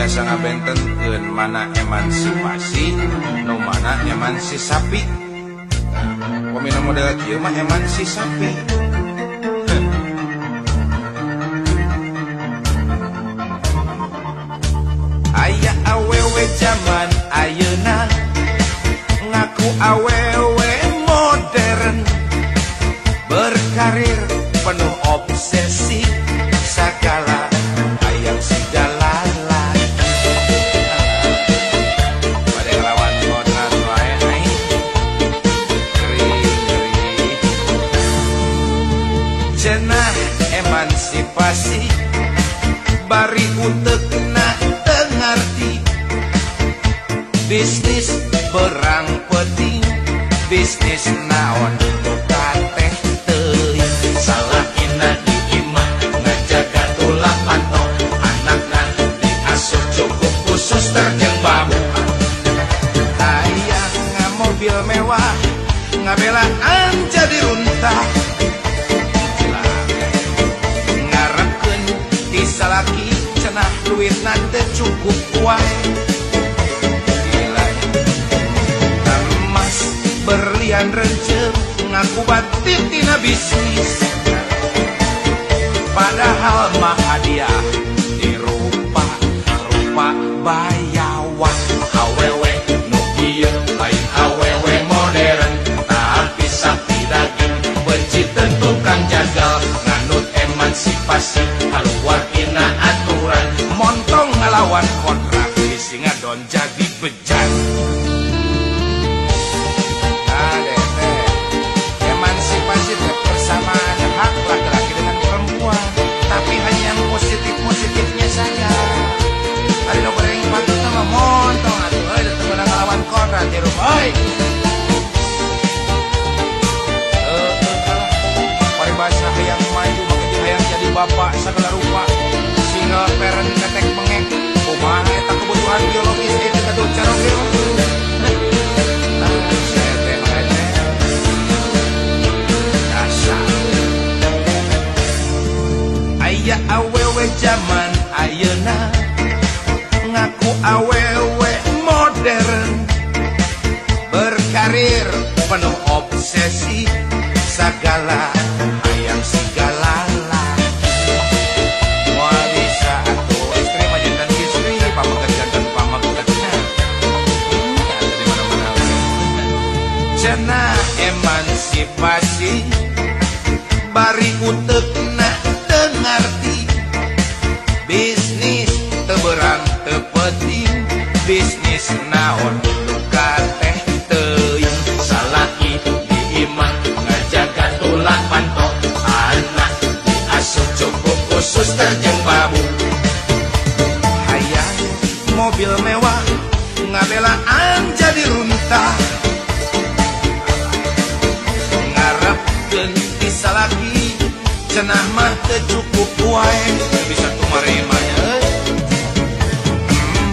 biasa ngabentenkeun mana emansipasi nu mana emansi sapi. Pemina model kieu mah emansi sapi. Aya awewe zaman ayeuna ngaku awewe modern, berkarir penuh obsesi segala ayang segalala. Pada ngelawan kodrat wae ai ngeri cenah emansipasi bari utekna teu ngarti bisnis perang penting bisnis naon teh teuing salah ina di imah ngajaga tulang pantau anakna diasuh cukup khusus terjeng babu. Hayang ngamobil mewah ngabelaan jadi runtah ngarepkeun ti salaki cenah duitna teu cukup wae. Berlian renceng ngaku batin tina bisnis, padahal mah hadiah dirupa bayawan. Awewe nu ieu lain awewe modern, tapi sapi daging benci tentu kang jagal nganut emansipasi kaluar tina aturan montong ngalawan kontrak di Singadon jadi bejat. Persamaan hak laki-laki dengan perempuan, tapi hanya yang positif-positifnya saja. Ada no goreng patut sama montong atuh euy datang menang ngelawan kodrat di rumah euy. Paribasa hayang maju maka hayang jadi bapak sagala rupa. Single parent ketek mengek kumaha eta kebutuhan biologis itu katuh cara kieu. Aya awewe zaman ayeuna ngaku awewe modern, berkarir penuh obsesi segala hayang sigalala. Moal bisa atuh istri mah jantan istri, pamageut jantan pamageutna. Ada di mana-mana we. Cenah emansipasi bari utekna ngarti bisnis teberang tepeting bisnis naon luka teh teuing salaki di imah ngajaga tulang pantau anak diasuh cukup khusus terjeng babu. Hayang mobil mewah ngabelaan jadi runtah ngarepkeun ti salaki cenah mah teu cukup wae bisa tumaremanya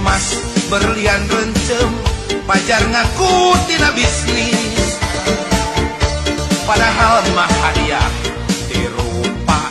emas berlian rencem pajar ngaku tina bisnis, padahal mah hadiah dirupa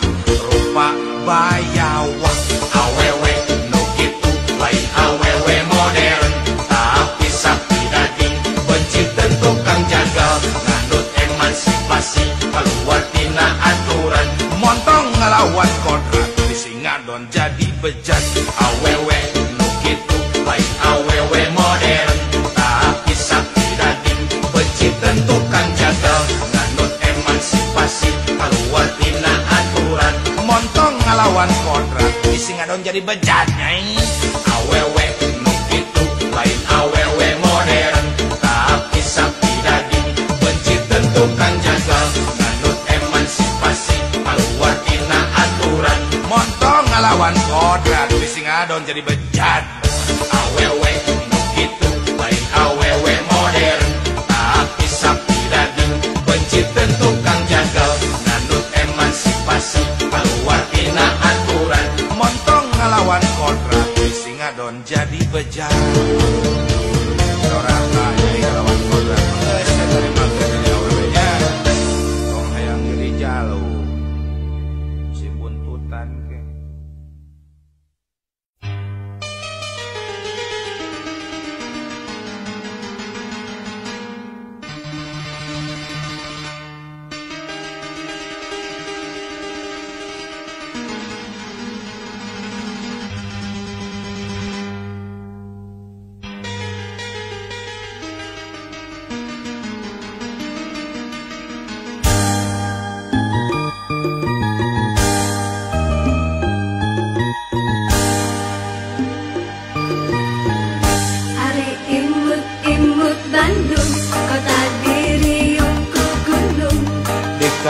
bayawan. Awewe nu kitu lain awewe modern, tapi sapi daging benci tentu kang jagal nganut emansipasi kaluar tina aturan montong ngelawan kodrat di Singadon jadi bejat. Awewe nu kitu lain awewe modern, tapi sapi daging benci tentu kang jagal nganut emansipasi kaluar tina aturan montong ngelawan kodrat di Singadon jadi bejat nyai. Awewe nu kitu lain awewe modern, tapi sapi daging benci tentu kang jagal nganut emansipasi kaluar tina aturan montong ngelawan kodrat di Singadon jadi bejat. Awewe nu kitu lain awewe modern, tapi sapi daging benci tentu kang jagal nganut emansipasi kaluar tina aturan montong ngelawan kodrat di Singadon jadi bejat. Orang kaya ngelawan kodrat geus terima jadi awewe-nya tong hayang jadi jalu si buntutan ke.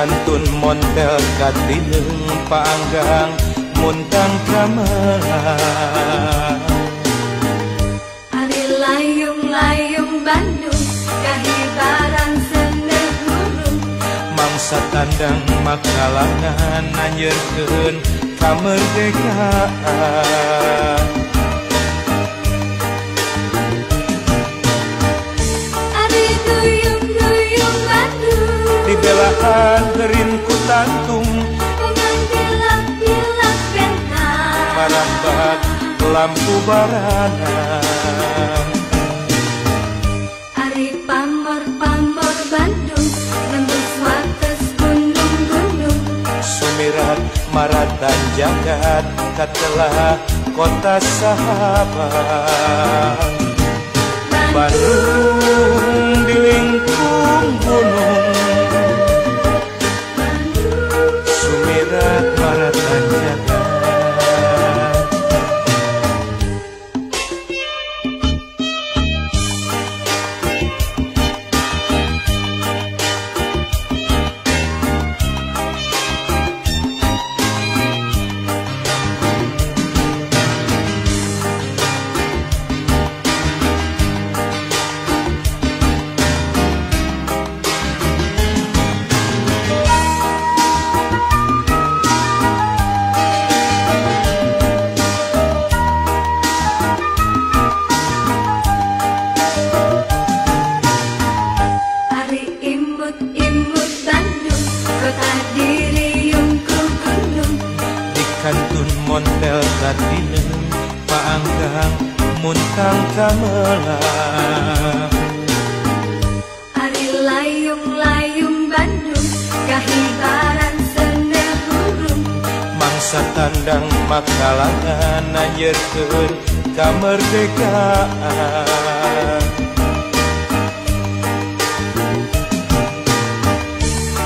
kantun montel katineung paanggang muntang gamelan. Ari layung-layung Bandung kahibaran seneh burung Mangsa tandang makalangan nanyeurkeun kamerdekaan. Ari duyung-duyung Bandung Dibelaan geurin ku tantung dengan bilak-bilak bentang marambak lampu barana. Ari pamor-pamor Bandung nembus wates gunung-gunung Sumirat maratan jagat katelah kota sahabat. Bandung di lingkung gunung Sumirat maratan jagat. Ari imut-imut Bandung kota diriung ku gunung Di kantun montel katineung paanggang muntang gamelan. Ari layung-layung Bandung kahibaran seneh burung Mangsa tandang makalangan nanyeurkeun kamerdekaan.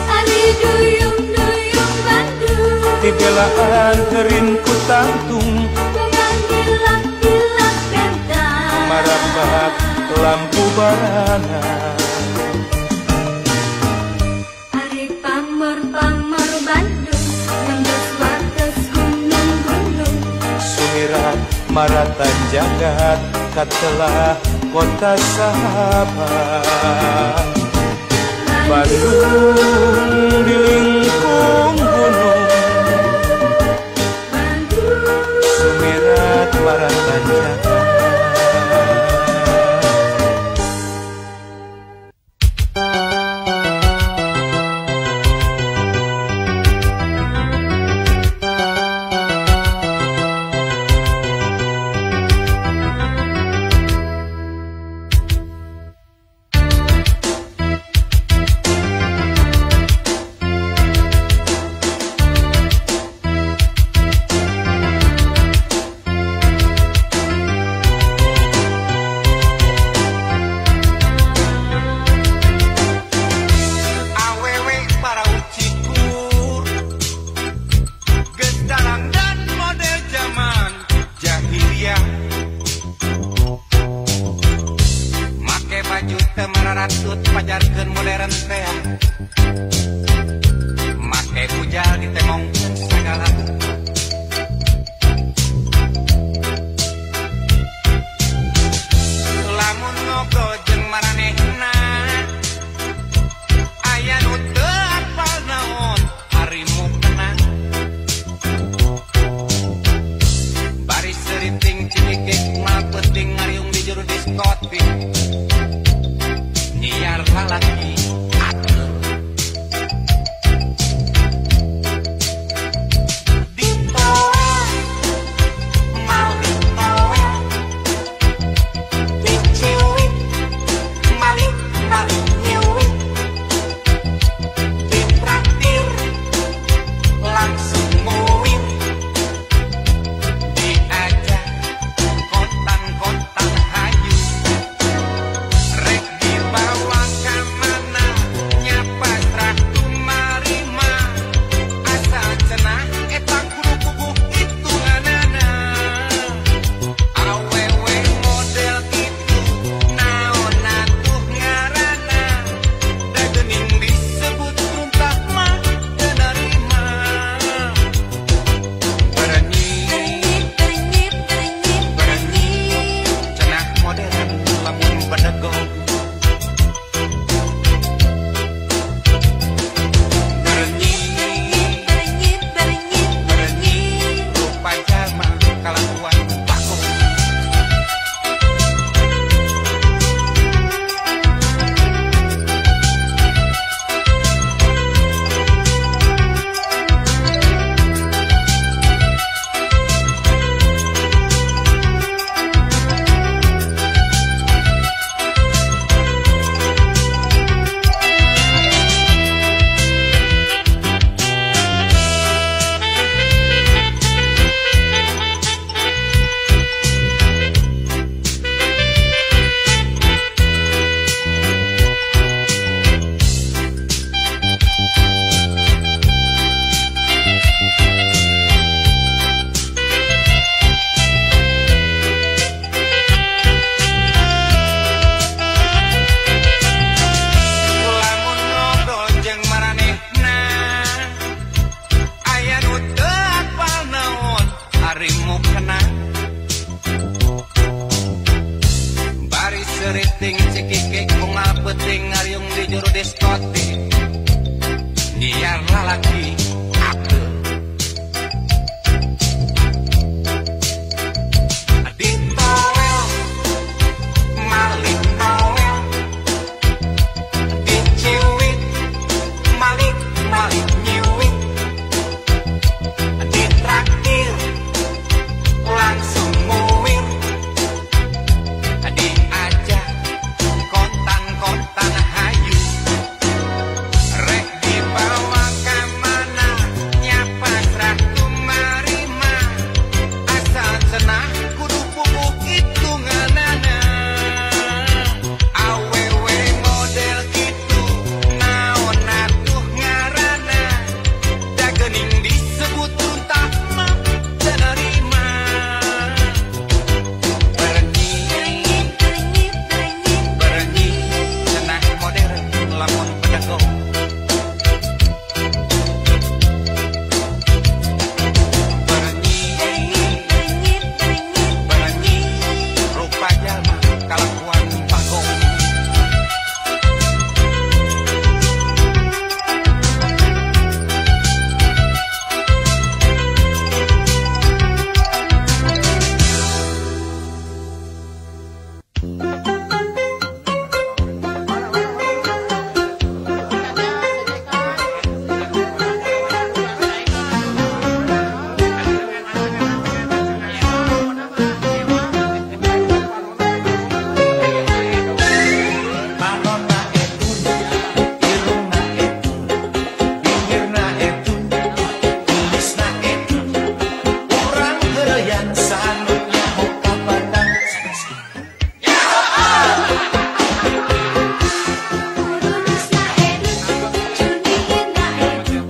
Ari duyung-duyung Bandung Dibelaan geurin ku tantung dengan bilak-bilak bentang marambak lampu barana. Ari pamor-pamor Bandung nembus wates gunung-gunung Sumirat maratan jagat katelah kota sahabat. Bandung di lingkung gunung Sumirat maratan jagat. Awewe para ucikur Gendalang dan model zaman jahiliyah Make baju temaratut pajarkeun modern teh Make bujal ditemongkeun sagala Lamun ngobrol jeung maranehna aya nu teu apal naon harimu kenang bari seriting cilikik mal peuting ngariung di juru diskotik nyiar lalaki atur ditoel mau ditoel diciwit malik nyiwit ditraktir langsung nguwit diajak kotang-kotang hayu geriting cikikik bunga peting ngariung di juru diskotik biar lalaki aku adik towel malik towel diciwit malik malik nyiwit adik traktir langsung muwit adik aja kontan-kontan hayu rek dibawa kemana nyapa serah kumarima asal cenah kudu pupuk hitunganana awewe model gitu naon atuh ngarana da geuning disebut tuntah mah terima berenyi cenah modern lamun pedagog berenyi rupa jalma kalakuan pagong Manona etun, irungna etun, bibirna etun, tulisna etun, urang geureyan sanunya hoka padang sanes kitu. Urusna edun, cuniina edun,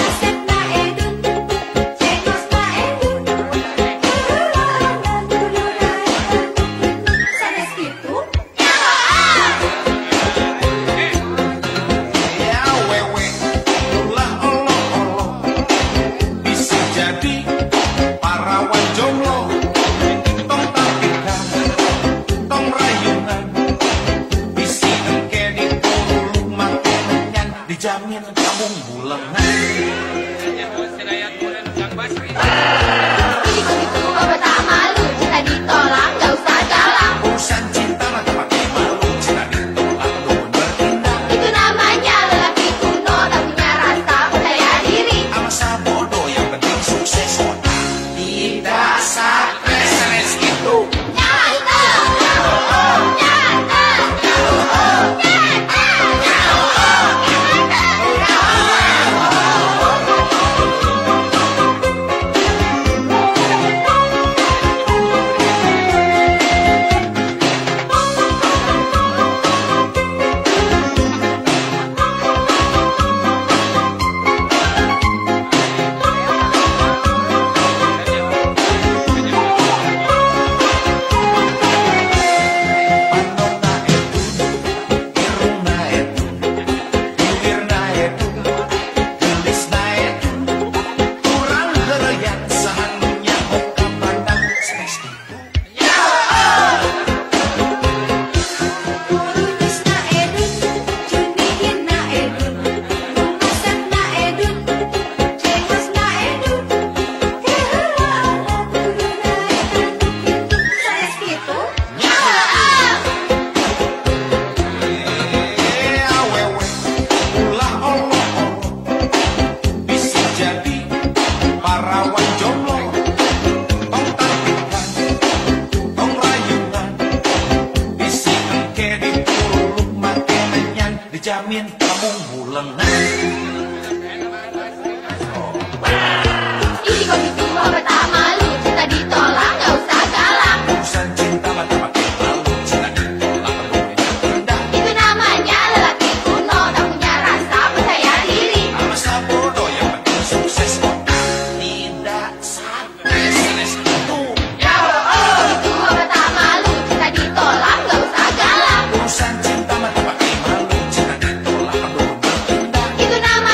asepna edun, cengosna edun, keulana dulura edun, sanes kitu. Ya wewe, ulah olo-olo, bisa jadi parawan jomblo, tong tangkikan, tong rayungan, bisi engke ditulung make menyan, dijamin kamu bulengan. Ih, begitu obat tak malu, cinta ditolak gak usah galak. Urusan cinta mah tak pakai malu, cinta ditolak dukun bertindak. Itu namanya lelaki kuno tak punya rasa percaya diri. Masa bodoh yang penting sukses otak, tidak stres sanes kitu. Nyala itu, nyala, Manona etun, irungna etun, bibirna etun, tulisna etun, urang geureyan sahanunya hoka padang sanes kitu. urusna edun, cuniina edun, asepna edun, cengosna edun, keulana dulura edun, sanes kitu. Awewe, ulah olo-olo, bisa jadi parawan jomblo, tong tangkikan, tong rayungan, bisi engke ditulung make menyan, dijamin kamu bulengan. Ih, kok gitu obat tak malu, cinta ditolak gak usah galak. Urusan cinta mah tak pakai malu, cinta ditolak dukun bertindak. Itu namanya lelaki kuno tak punya rasa percaya diri. Masa bodoh yang penting sukses otak, tidak stres sanes kitu. Itu obat tak malu, cinta ditolak gak usah galak. Urusan cinta mah tak pakai malu, cinta ditolak dukun bertindak. Itu namanya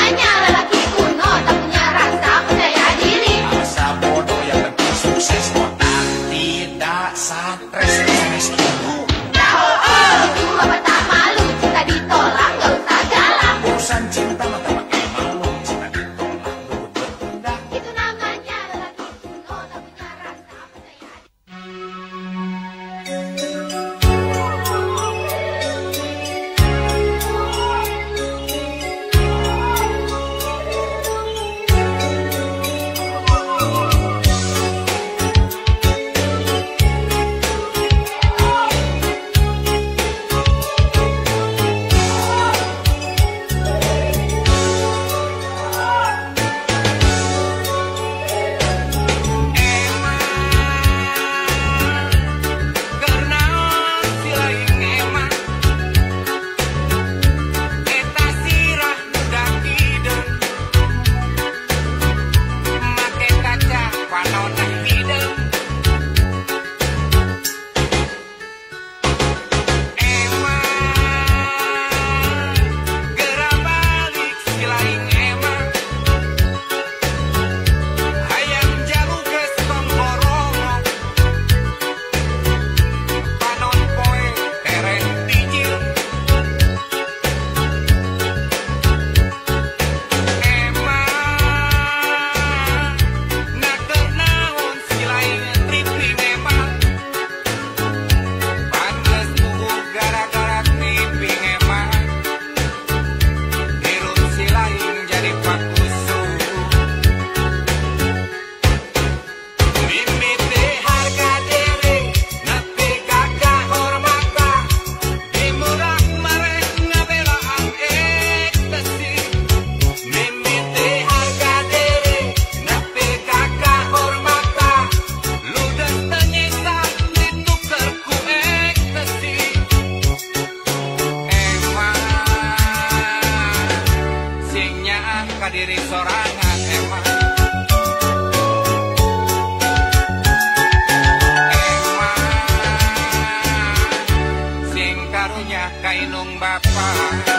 kainung bapak.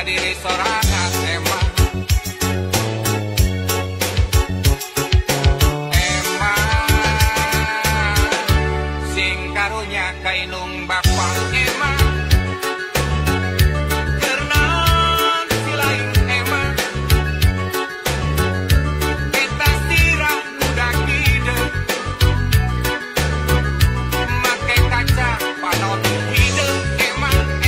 Diri sorangan emang sing karunya kainung bapak emang kernaon si lain emang eta sirah budak hideung make kaca panon hideung emang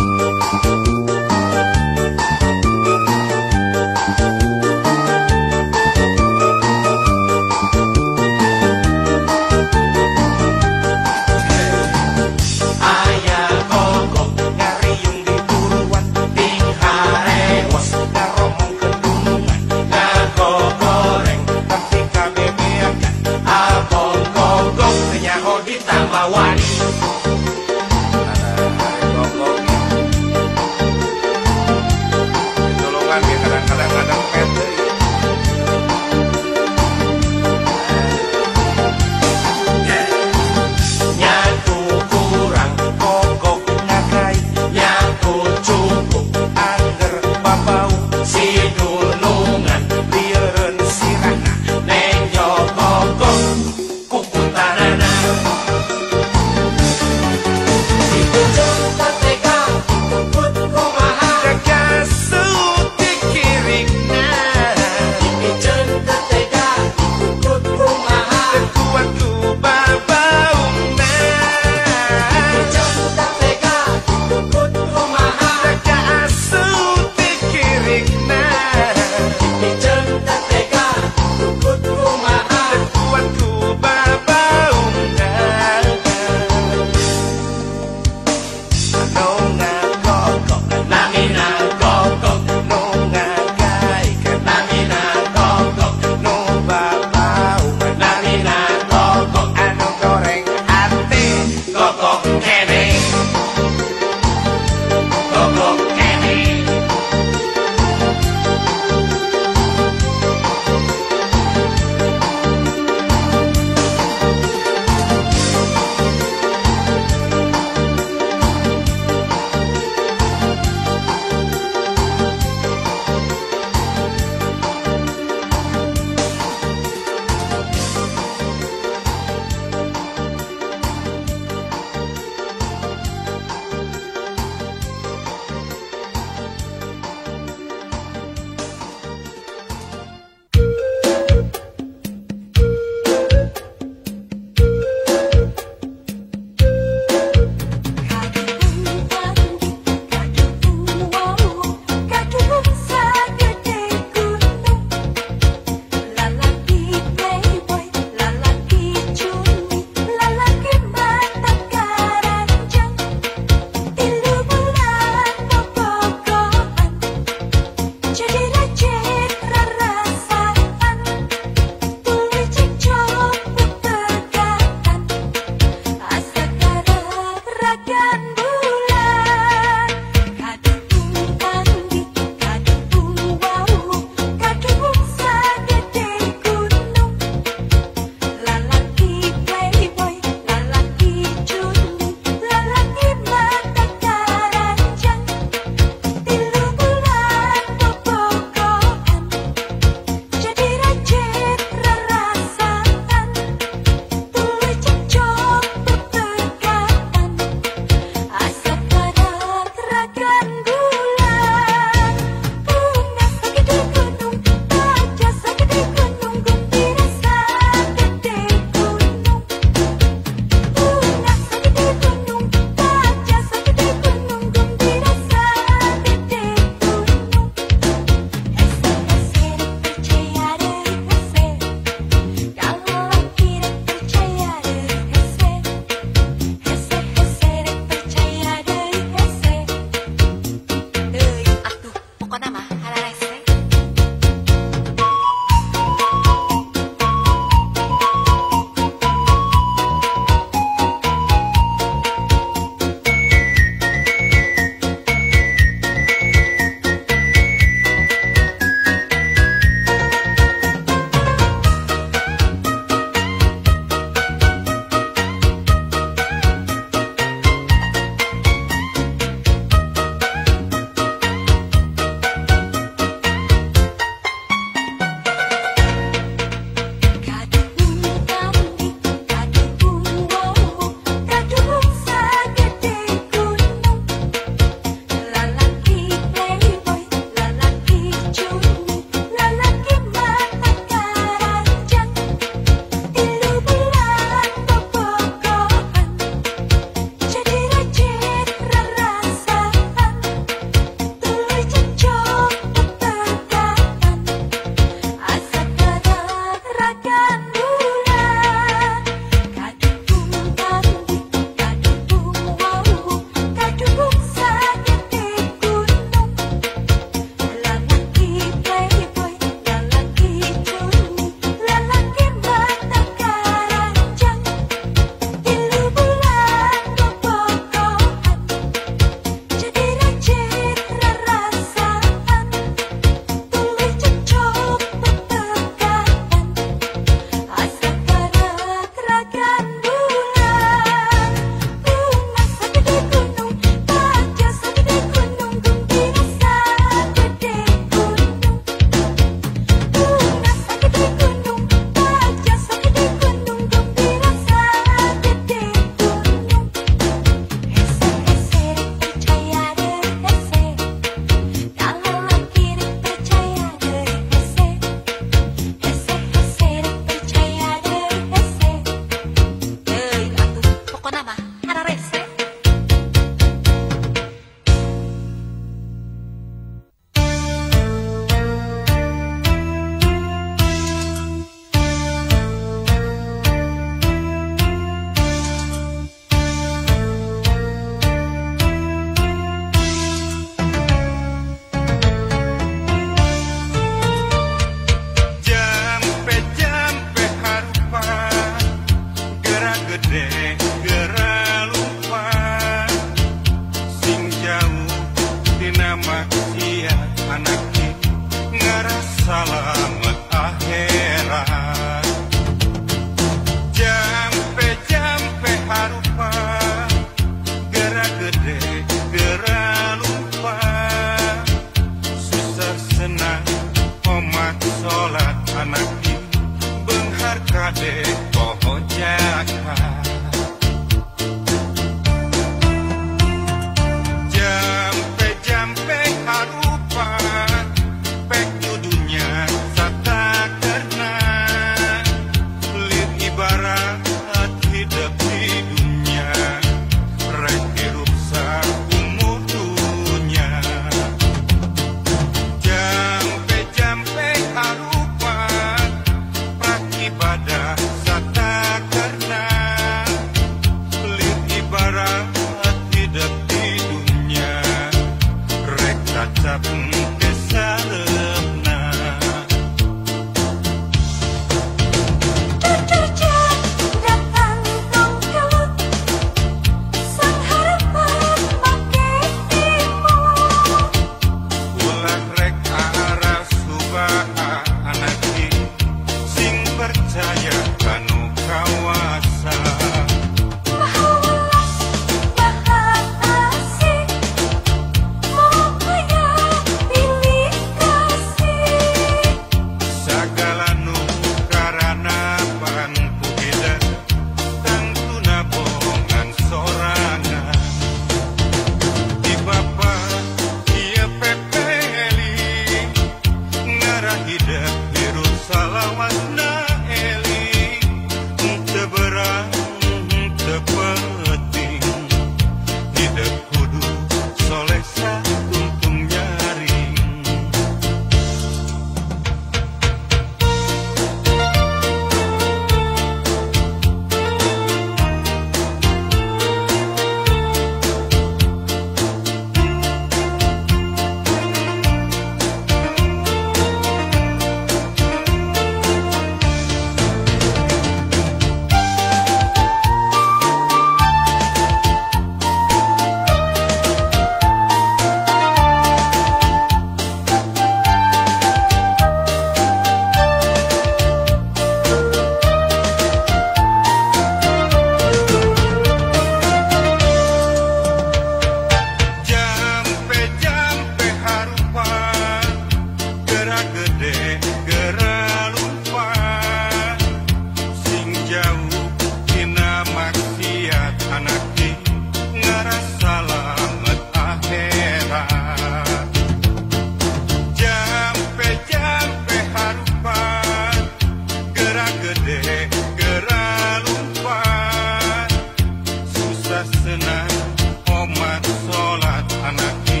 omat sholat anaki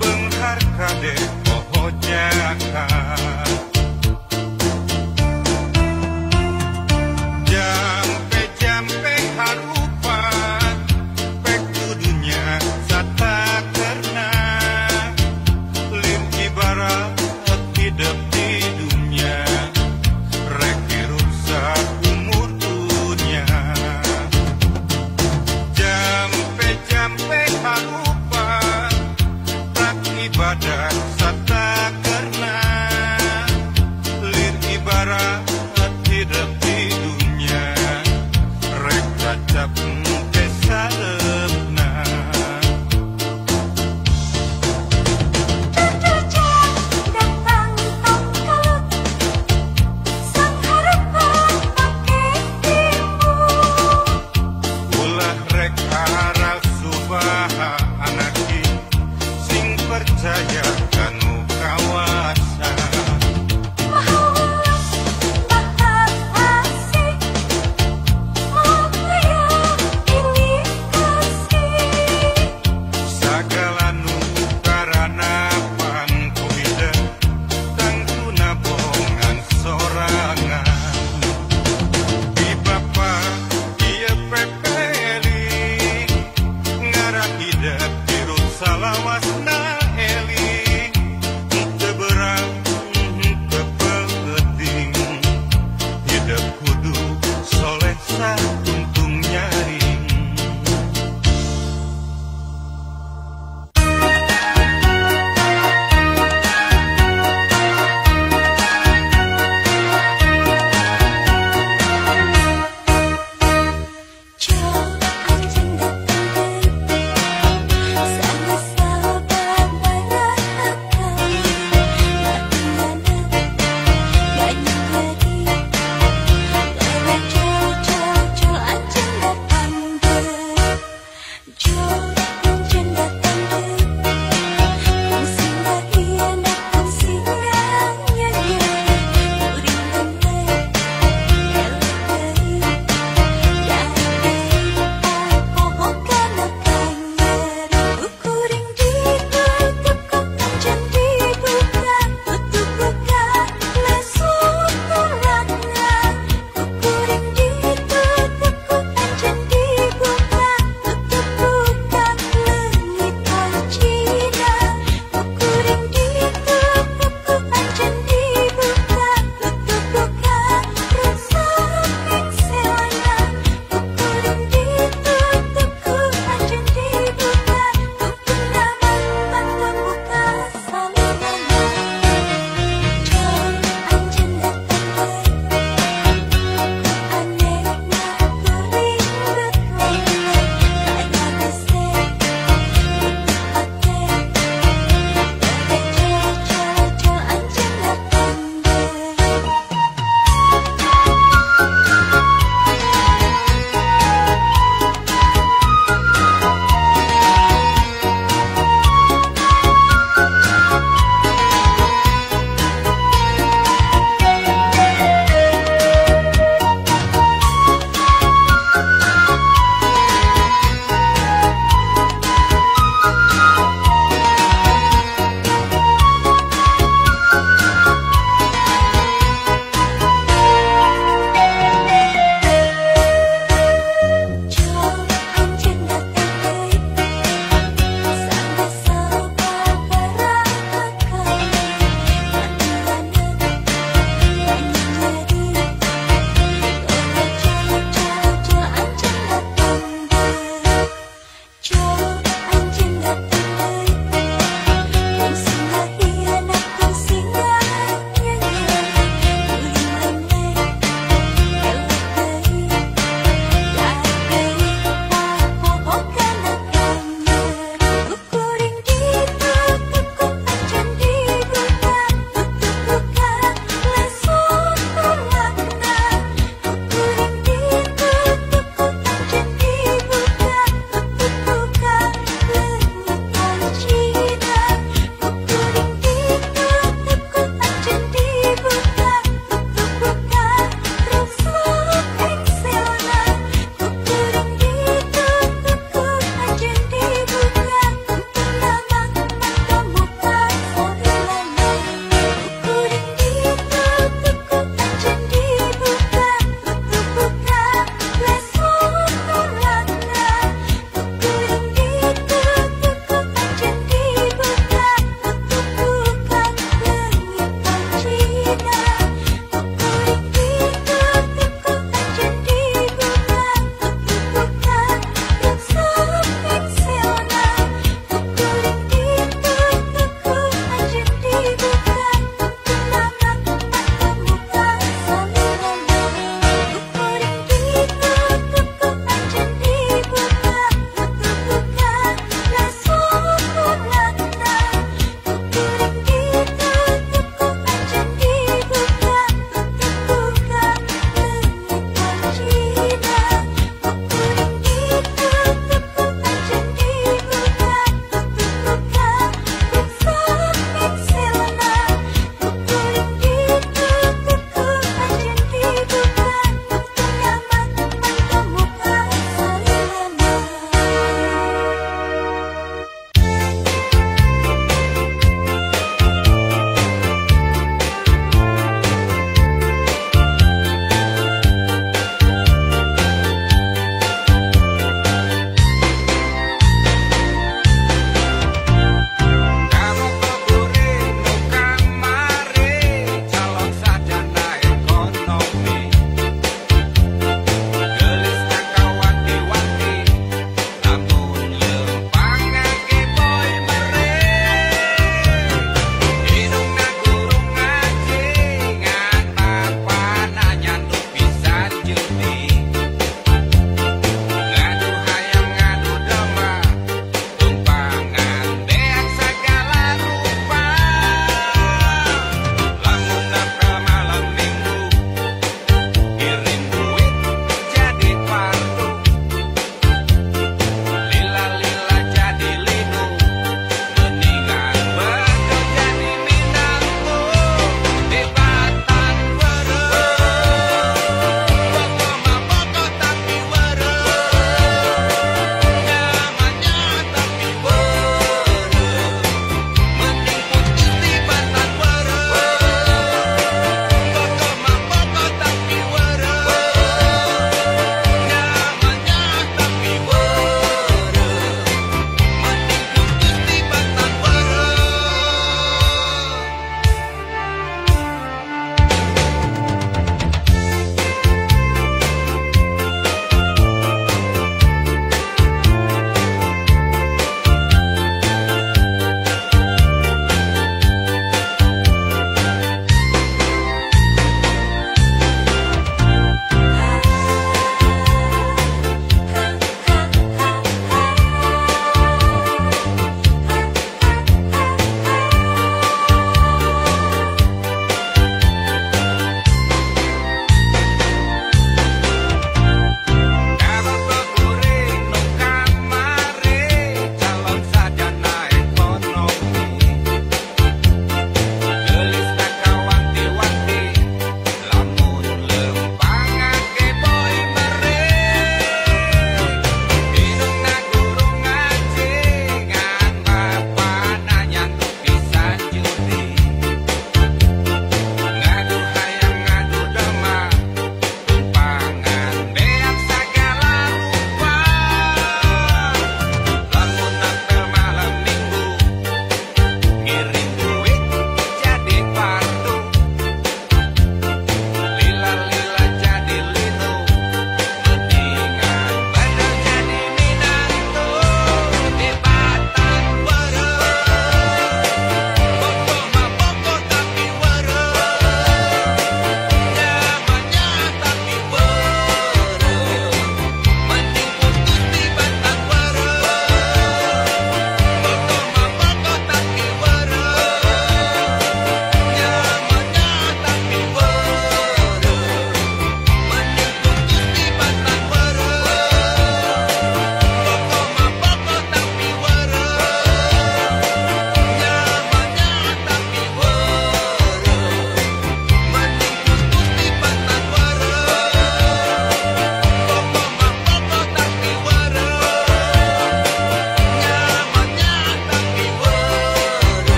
benghar kade poho jakat jampe harupat pek kudunya sata karena lim ibarat hidup di dunia rek rusak umur dunia jampe harupat tak ibadat sata karena lim ibarat hidup di dunia rek cacap kesalepna datang tongkalut sang harapan pakai timu ulah rek aral subaha anaki sing percaya kanu kawasa mahawas bahas asih mulia ini kasih sagala nu karana pangkuida tangtuna bongan sorangan di bapa ieu pepeli ngarah hidup dirut salawasna eli teu berang teu penting hidup kudu soleh satuntung nyaring Coba anjing datang bebe, sana sahabat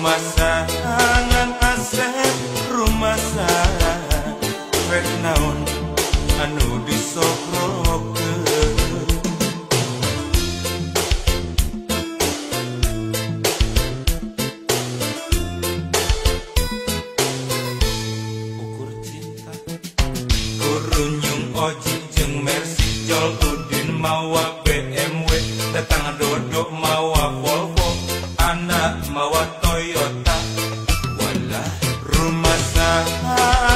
Rumasa angan asep rumasa rek naon anu disokrokeun. Ukur cinta kurunyung oji jeung Mercy Jol Udin mawa BMW datang dodok mawa Volvo anak mawa Toyota. Walah rumasa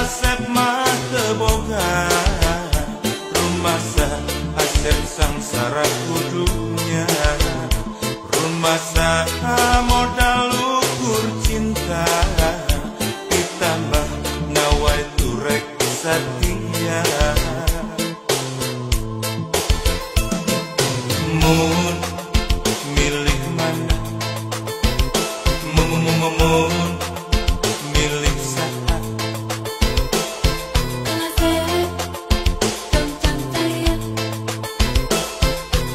asep mah teboga rumasa asep sangsara kudunya. Rumasa modal ukur cinta ditambah nawai turek satia. Mun milih mana mun milih saha Asep tentang saya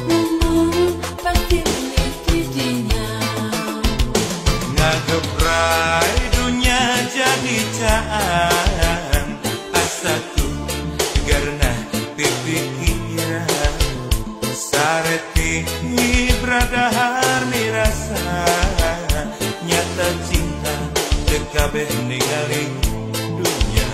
Mumun pasti milih didinya. ngagebrai dunia jadi caan asa tuh karena pipikiran sareti bradahar nirasa nyata cinta dekabeh ningali dunia.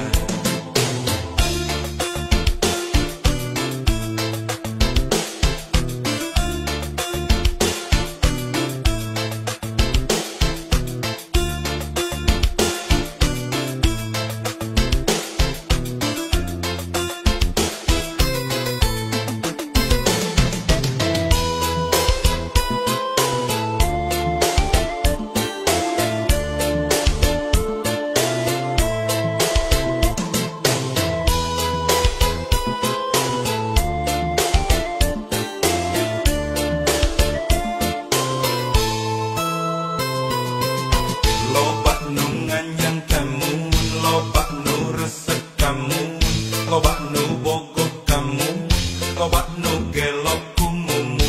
Loba nu nganyang kamu, loba nu resep kamu, loba nu bogoh kamu, loba nu gelok kumumu.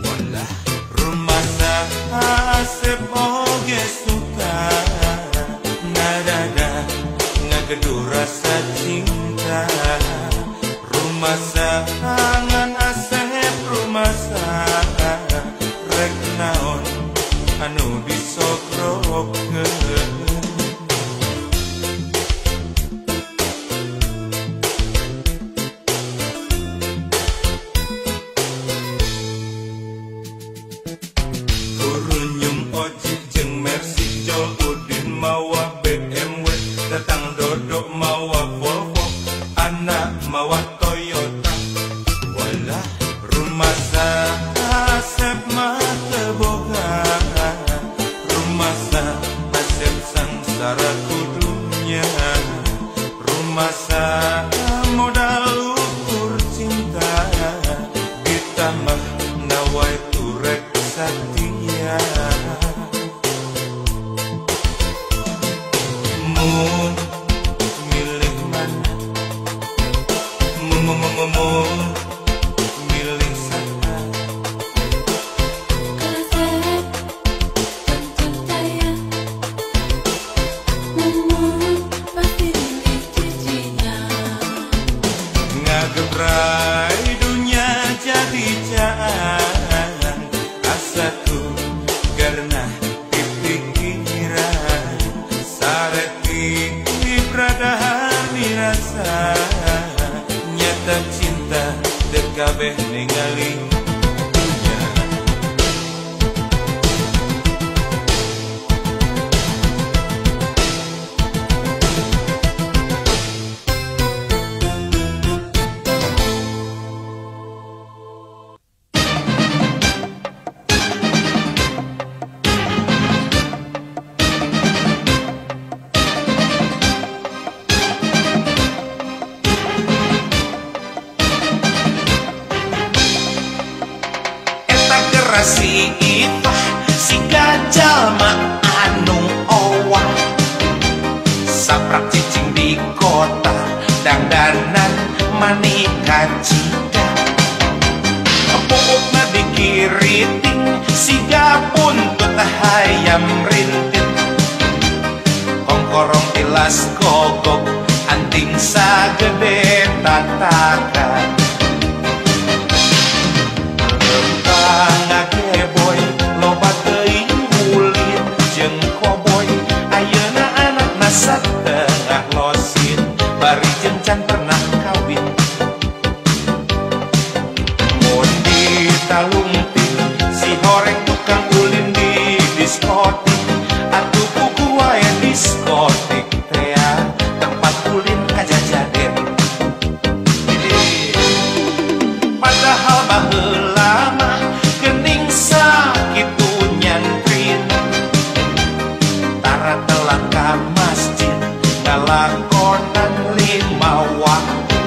Walah rumasa asep oge suka nadada ngagedu rasa cinta. Rumasa angan asep rumasa rek naon anu disokrokeun. Kurunyung oji jeung Mercy Jol Udin mawa BMW datang dodok mawa Volvo anak mawa Toyota. Walah rumasa asep mah teboga rumasa asep sangsara kudunya. Rumasa modal ukur cinta ditambah nawai turek satia. Mun milih mana mun milih saha Asep tentang saya Mumun pasti milih didinya. ngagebrai dunia jadi caan asa tuh karena pipikiran sareti bradahar dirasa nyata cinta dekabeh ningali dunia. Si Ipah si Jalma anu owah saprak cicing di kota dandanan manika cika pupukna dikiriting siga puntut hayam rintit kongkorong tilas gogok anting sagede tatakan lempang ngageboy loba teuing ulin jeung koboy ayeuna anakna satengah losin bari jeung can pernah kawin mun ditalungting si horeng tukang ulin di diskotik atuh kuku wae diskotik teh tempat ulin kajajaden padahal baheula mah geuning sakitu nyantrin tara telah ka masjid ngalakonan 5 waktu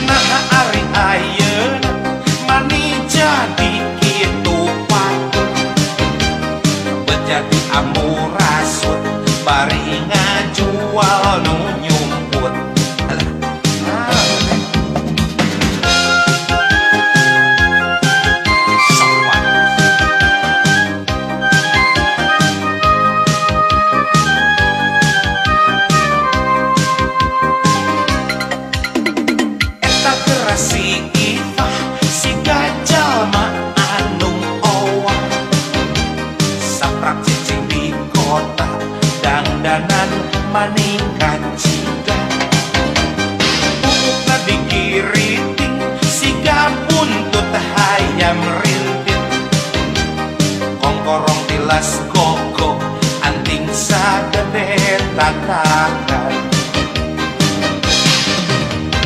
nah ari ayeuna mani jadi kitu patut jadi amurasut bari ngajual nu nyumput eta kerasi ifah si gajal mah anu owah saprak cicing di kota dangdanan maning kaciga pupukna dikiriting siga buntut hayam rintit kongkorong tilas gogok anting sagede tatakan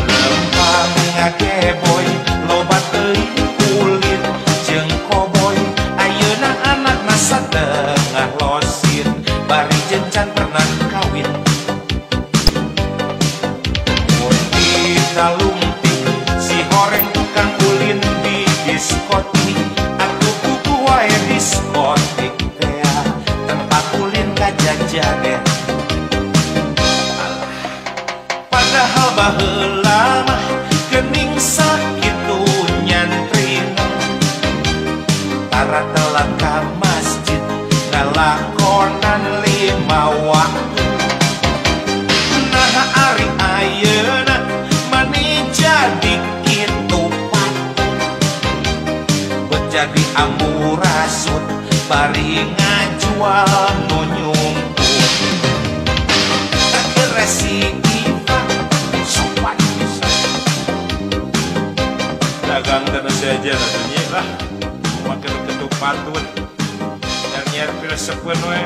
lempang ngageboy loba teuing kulit jeung koboy ayeuna anakna satengah losin bari jeung can pernah kawin mun ditalungting si horeng tukang ulin di diskotik atuh kuku wae diskotik teh tempat ulin kajajaden padahal baheula mah geuning sakitu nyantrin tara telah ka masjid ngalakonan 5 waktu nah ari ayeuna mani jadi kitu patut bet jadi amurasut bari ngajual nu nyumput keresi sopan dagang dan saja rasanya lah makin ketuk patut yang nyer filosofen we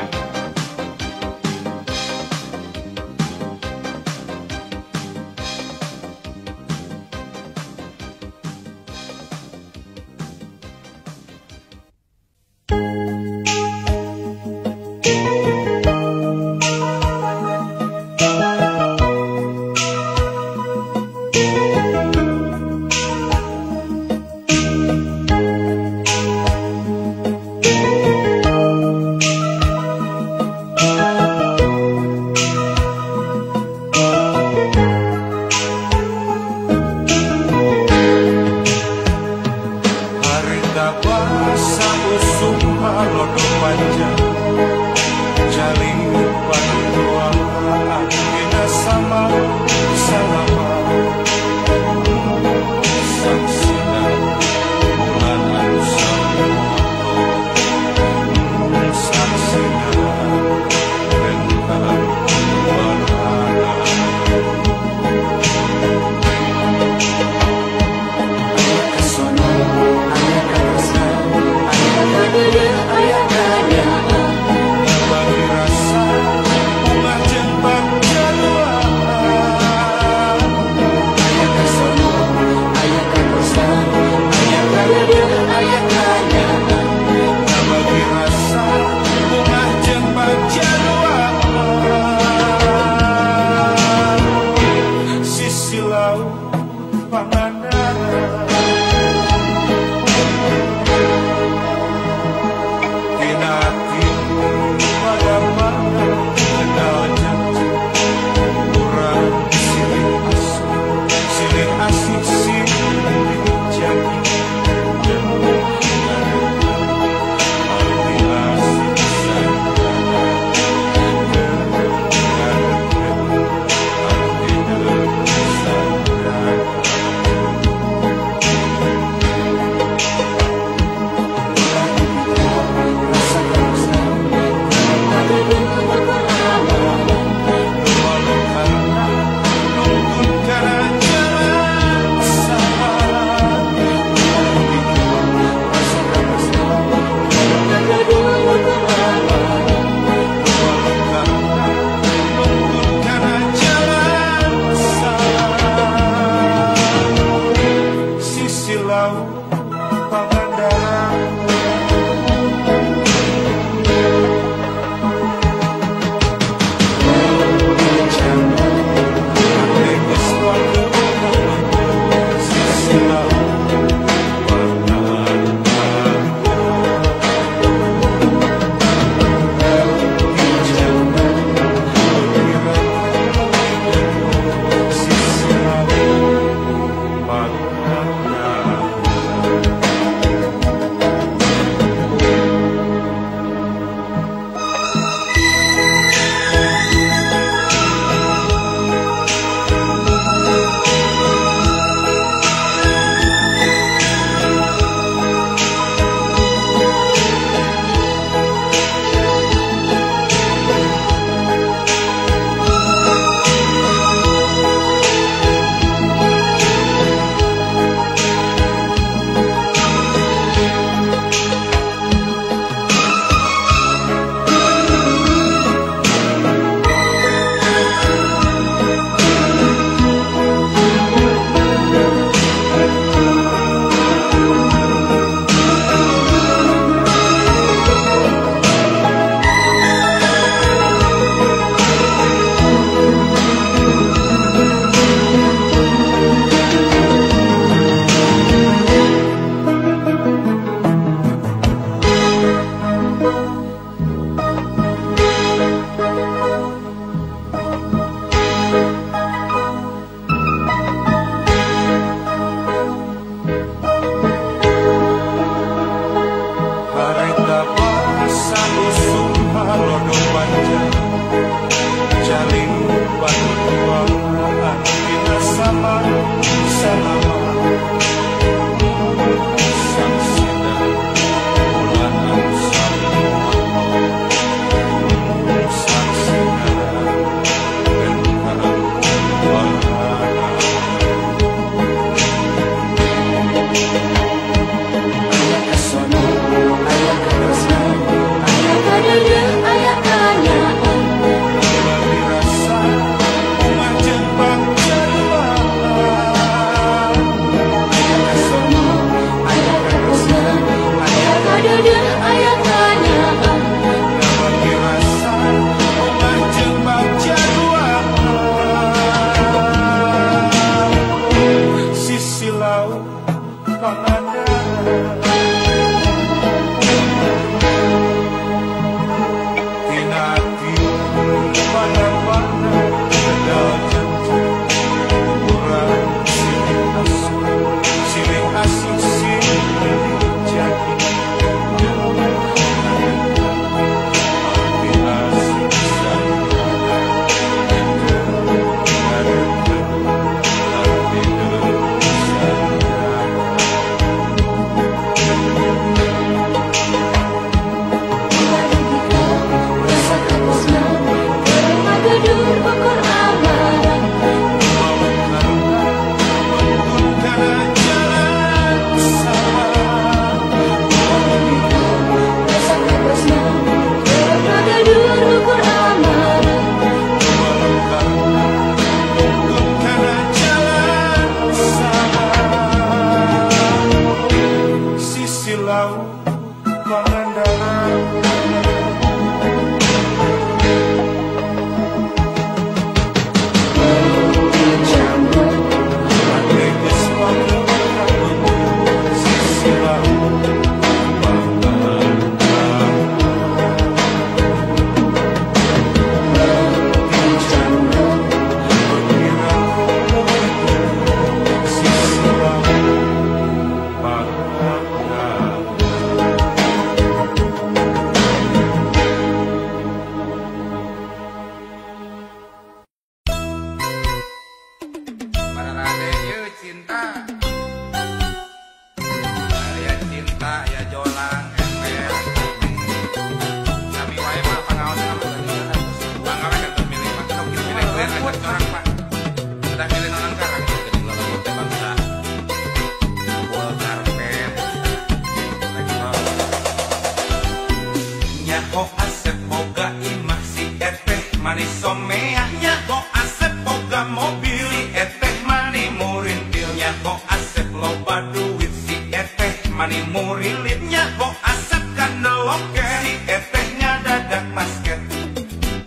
manis someahnya kok asep boga mobil. Si eteh mani murintilnya kok asep loba duit. Si eteh mani murilitnya kok asep kandeloke. Si etehnya dadak basket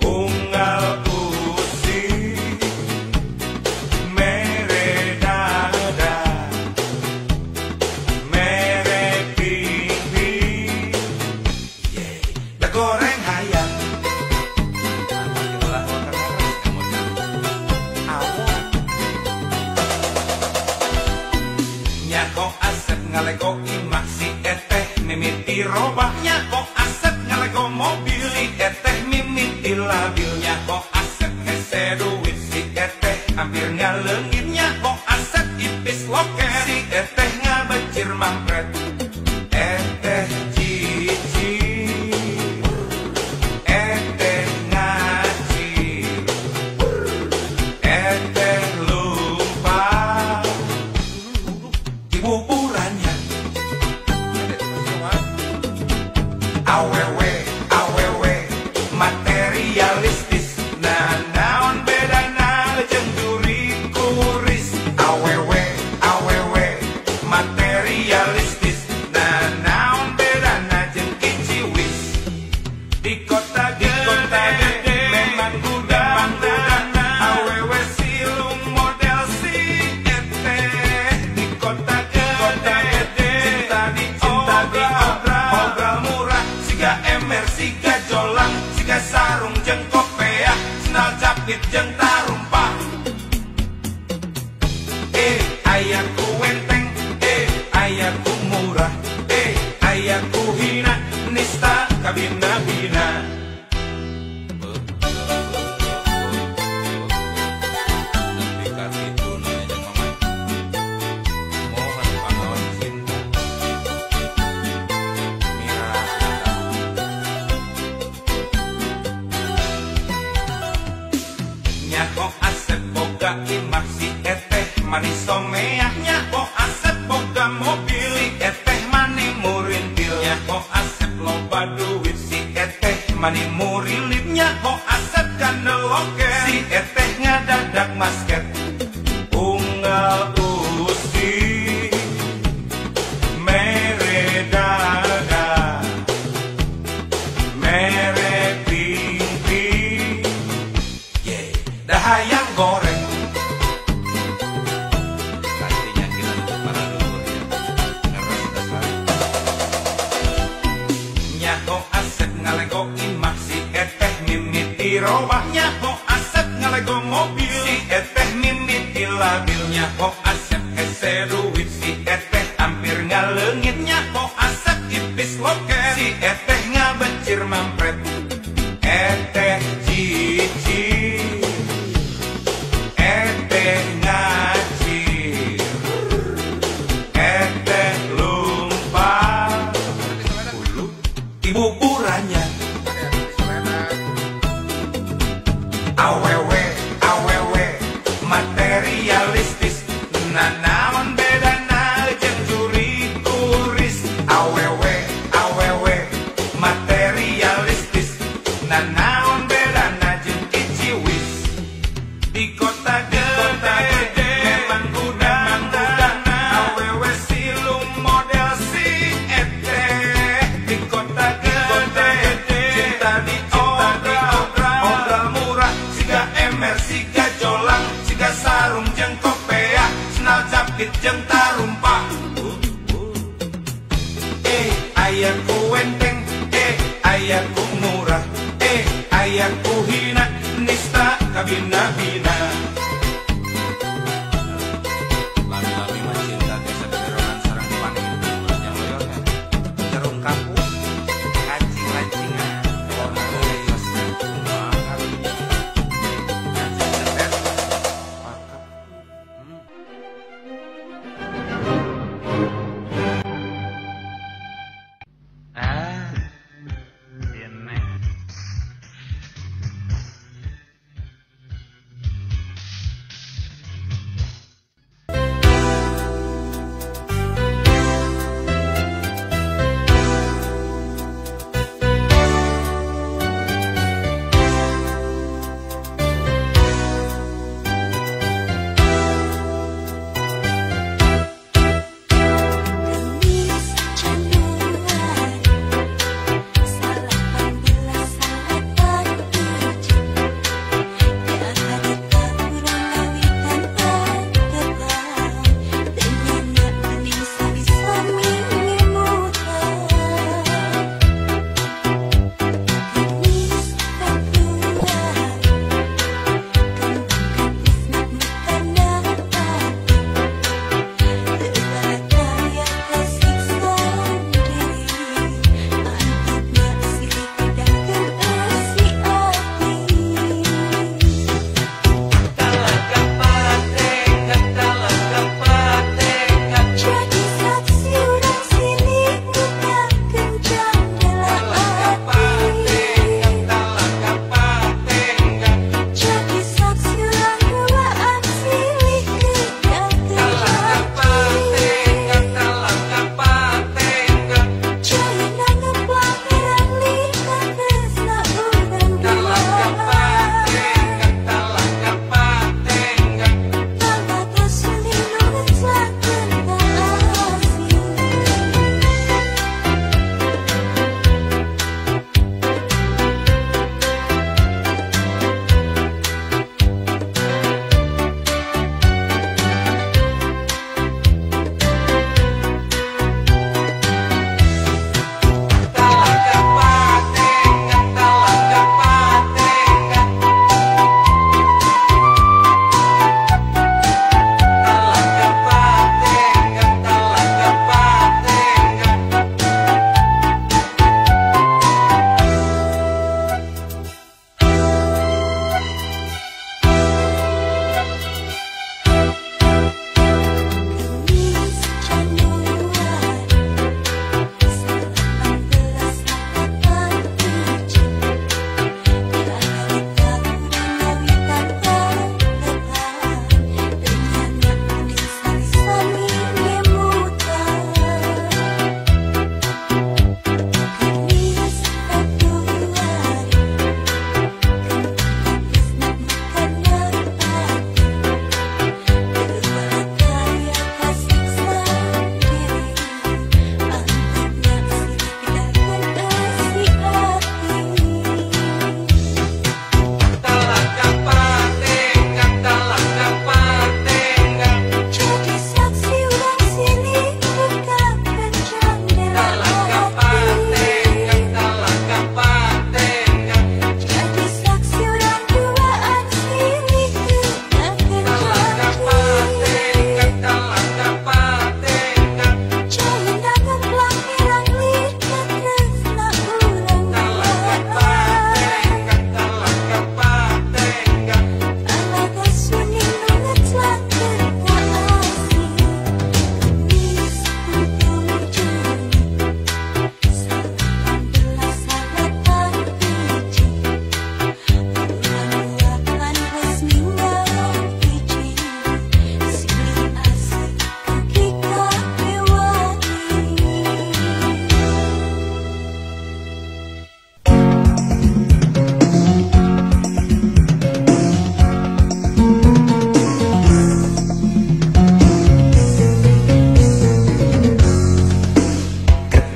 unggal usi mere dada mere pipi. Da goreng hayam kok asep ngalego imak. Si eteh mimiti robahnya kok asep ngalego mobil. Si eteh mimiti labilnya kok asep hese duit. Si eteh hampir ngalengitnya kok asep ipis loke. Si eteh ngabecir mampret eteh cici eteh ngacir eteh lupa buburannya. Awewe, awewe, materialistis. Nah, naon bedana jeung juri kuris. Awewe, awewe, materialistis. Nah, naon bedana jeung kiciwis. Di kota gede, memang gudang. Awewe silung model si eteh. Di kota gede, cinta di obral murah. Siga ember, siga jolang, siga sarung jeung kopeah, sendal capit jeung tarumpah. Aya ku wenteng, aya ku murah, aya ku hina, nista kabina-bina. Kok asep boga imak. Si eteh manis someahnya kok asep boga mobil. Si eteh mani murintilnya kok asep loba duit. Si eteh mani murilitnya kok asep kandeloke. Si eteh ngadadak basket unggal usi mere dada mere pipi. Hayam goreng artinya kita untuk para dulur nya kok asep ngalego imak. Si eteh mimiti robahnya kok asep ngalego mobil. Si eteh mimiti labilnya kok asep hese duit. Si eteh hampir ngalengitnya kok asep ipis loke. Si eteh ngabecir mampret eteh cici eteh ngacir eteh lumpa ibu burannya. Awewe, awewe, materialistis. Nah, naon bedana jeung juri kuris. Awewe, awewe, materialistis. Nah, naon bedana jeung kiciwis. Di kota gede, memang gudang. Awewe silung model si eteh. Di kota gede, cinta di obral murah. Siga ember, siga jolang, siga sarung jeung kopeah, sendal capit jeung tarumpah. Aya ku wenteng, aya ku murah, aya ku hina, nista kabina-bina. Lami-lami mah cinta desa beneran sareng dipanin yang loyornya. Jerung kampung, kancing-kancingan, warna leus, kumaha karunya. Kancing cetet, pakep. Ini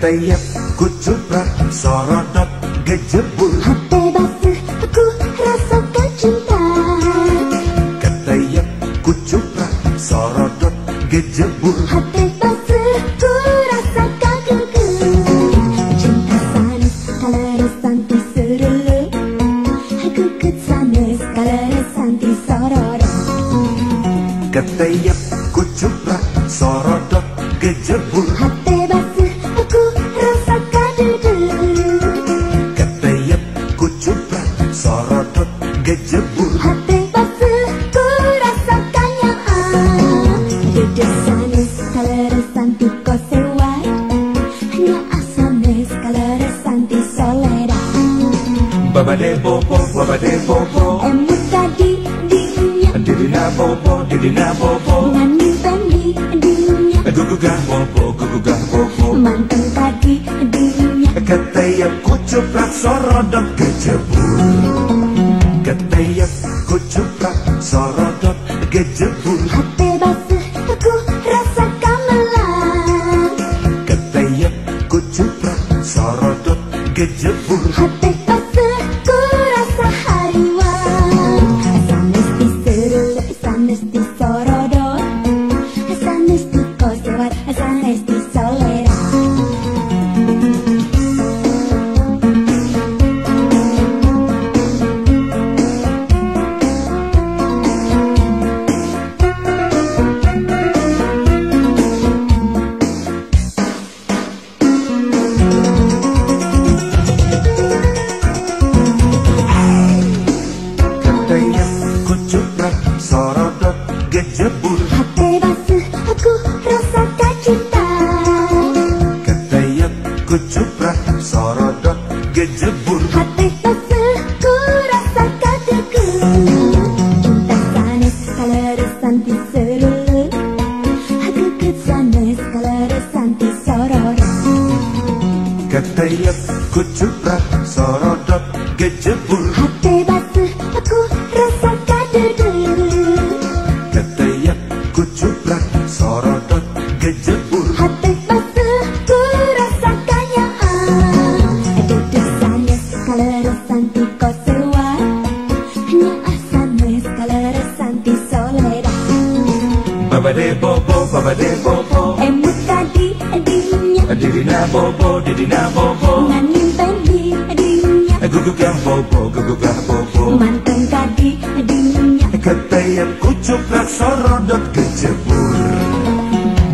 Ketayap kucuprak sorodot gejebur. Hati basuh aku rasakan cinta. Ketayap kucuprak sorodot gejebur. Hati basuh ku rasakan gugur. Cinta sanes kalau santi serulu. Aku sanes kalau santi sororo. Ketayap kucuprak sorodot gejebur. Hati basuh aku rasakan gugur. Ketayap kucuprak sorodot gejebur. Hati basuh ku rasakan yang duduk sanes kalau santi kau sewai. Hanya asanes kalau santi solera. Babade bobo, babade bobo, Emu tadi dinya didina bobo, didina bobo. nani pendi dinya Gugugah bobo, gugugah bobo. mantan tadi dinya Ketayap kucuprak sorodot gejebur. Ketayap kucuprak sorodot gejebur. hati basuh aku rasakan melang. Ketayap kucuprak sorodot gejebur. Hati basuh ku rasa hariwan. Sanes di serulu, sanes di sorodot, sanes di kosewat, sanes di solera. Ketayap kucuprak sorodot gejebur. Hati basuh aku rasakan cinta. Ketayap kucuprak sorodot gejebur. Hati basuh ku rasakan gugur. Cinta sanes kalau santi serulu. Aku sanes kalau santi sororo. Ketayap kucuprak sorodot gejebur. Hati basuh aku rasakan gugur. Ketayap kucuprak sorodot gejebur. Hati basuh ku rasakan yang duduk sanes kalau santi kau sewai. Hanya asanes kalau santi solera. Babade bobo, babade bobo, Emu tadi dinya didina bobo, didina bobo. nani pendi dinya Gugugah bobo, gugugah bobo. mantan tadi dinya Ketayap kucuprak sorodot gejebur.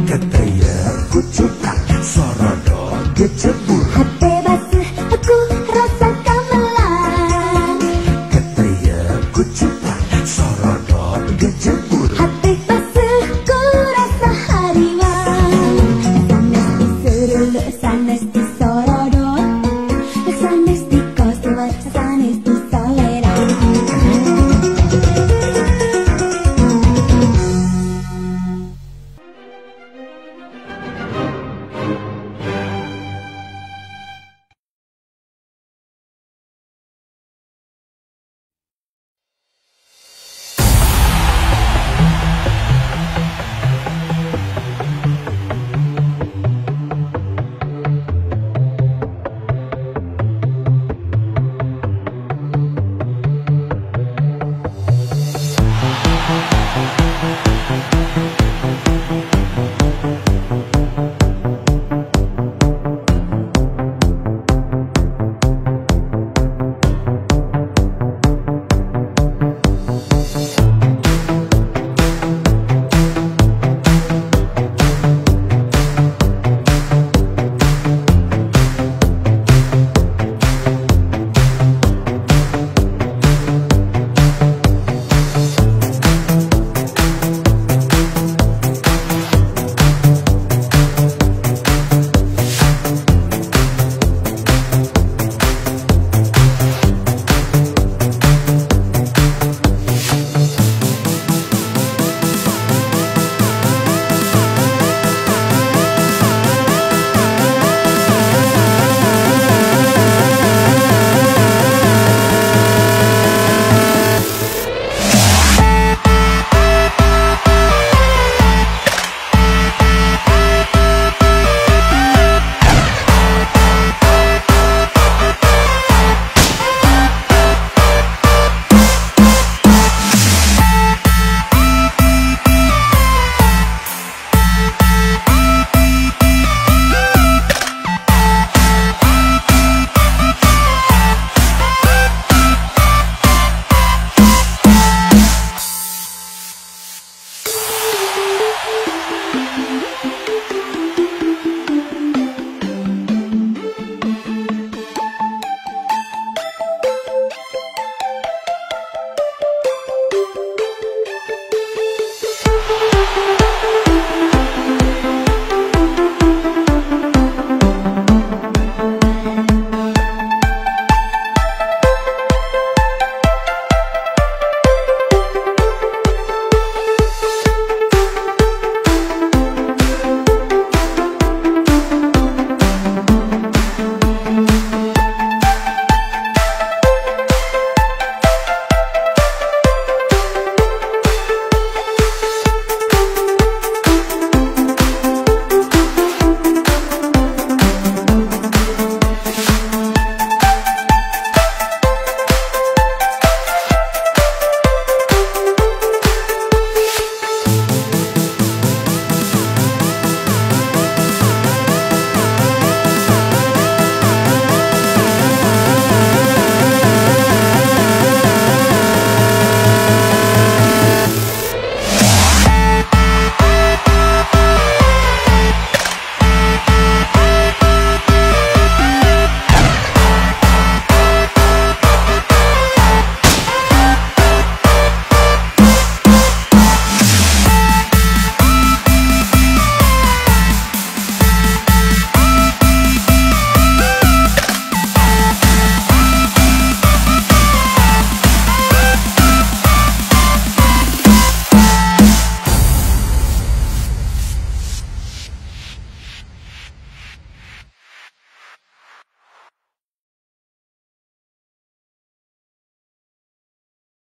Ketayap kucuprak sorodot gejebur. hati basuh aku rasakan melang. Ketayap kucuprak